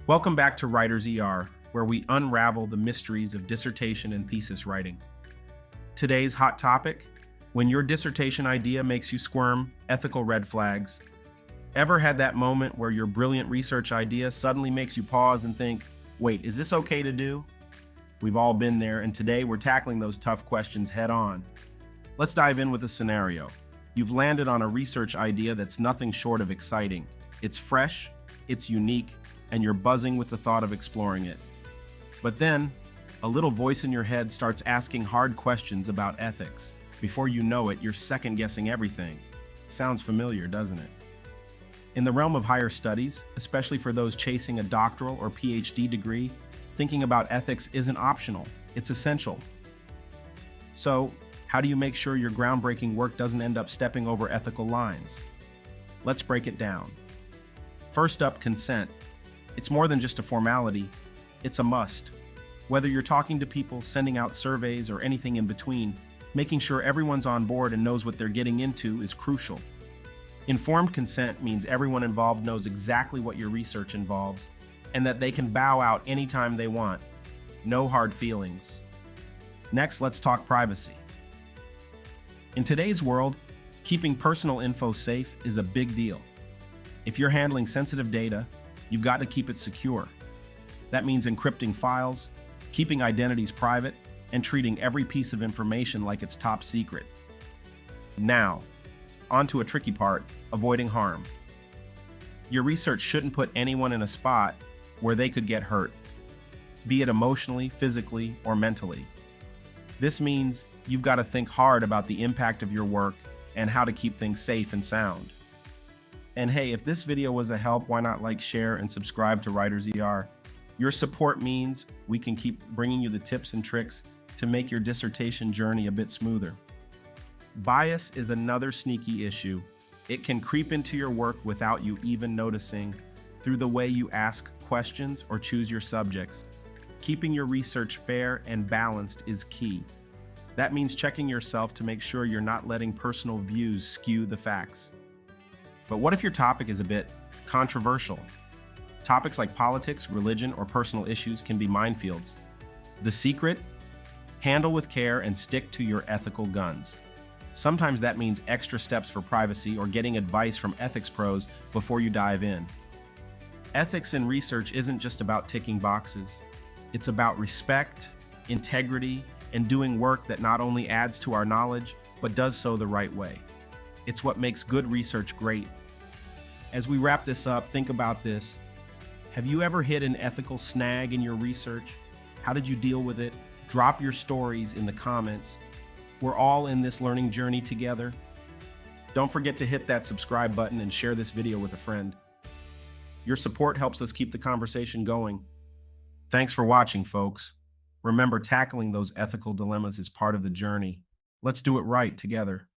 Welcome back to Writer's ER, where we unravel the mysteries of dissertation and thesis writing. Today's hot topic: when your dissertation idea makes you squirm, ethical red flags. Ever had that moment where your brilliant research idea suddenly makes you pause and think, wait, is this okay to do? We've all been there, and today we're tackling those tough questions head on. Let's dive in with a scenario. You've landed on a research idea that's nothing short of exciting. It's fresh, it's unique, and you're buzzing with the thought of exploring it. But then, a little voice in your head starts asking hard questions about ethics. Before you know it, you're second-guessing everything. Sounds familiar, doesn't it? In the realm of higher studies, especially for those chasing a doctoral or PhD degree, thinking about ethics isn't optional, it's essential. So, how do you make sure your groundbreaking work doesn't end up stepping over ethical lines? Let's break it down. First up, consent. It's more than just a formality, it's a must. Whether you're talking to people, sending out surveys, or anything in between, making sure everyone's on board and knows what they're getting into is crucial. Informed consent means everyone involved knows exactly what your research involves and that they can bow out anytime they want. No hard feelings. Next, let's talk privacy. In today's world, keeping personal info safe is a big deal. If you're handling sensitive data, you've got to keep it secure. That means encrypting files, keeping identities private, and treating every piece of information like it's top secret. Now, on to a tricky part: avoiding harm. Your research shouldn't put anyone in a spot where they could get hurt, be it emotionally, physically, or mentally. This means you've got to think hard about the impact of your work and how to keep things safe and sound. And hey, if this video was a help, why not like, share, and subscribe to Writer's ER? Your support means we can keep bringing you the tips and tricks to make your dissertation journey a bit smoother. Bias is another sneaky issue. It can creep into your work without you even noticing through the way you ask questions or choose your subjects. Keeping your research fair and balanced is key. That means checking yourself to make sure you're not letting personal views skew the facts. But what if your topic is a bit controversial? Topics like politics, religion, or personal issues can be minefields. The secret? Handle with care and stick to your ethical guns. Sometimes that means extra steps for privacy or getting advice from ethics pros before you dive in. Ethics in research isn't just about ticking boxes. It's about respect, integrity, and doing work that not only adds to our knowledge, but does so the right way. It's what makes good research great. As we wrap this up, think about this. Have you ever hit an ethical snag in your research? How did you deal with it? Drop your stories in the comments. We're all in this learning journey together. Don't forget to hit that subscribe button and share this video with a friend. Your support helps us keep the conversation going. Thanks for watching, folks. Remember, tackling those ethical dilemmas is part of the journey. Let's do it right together.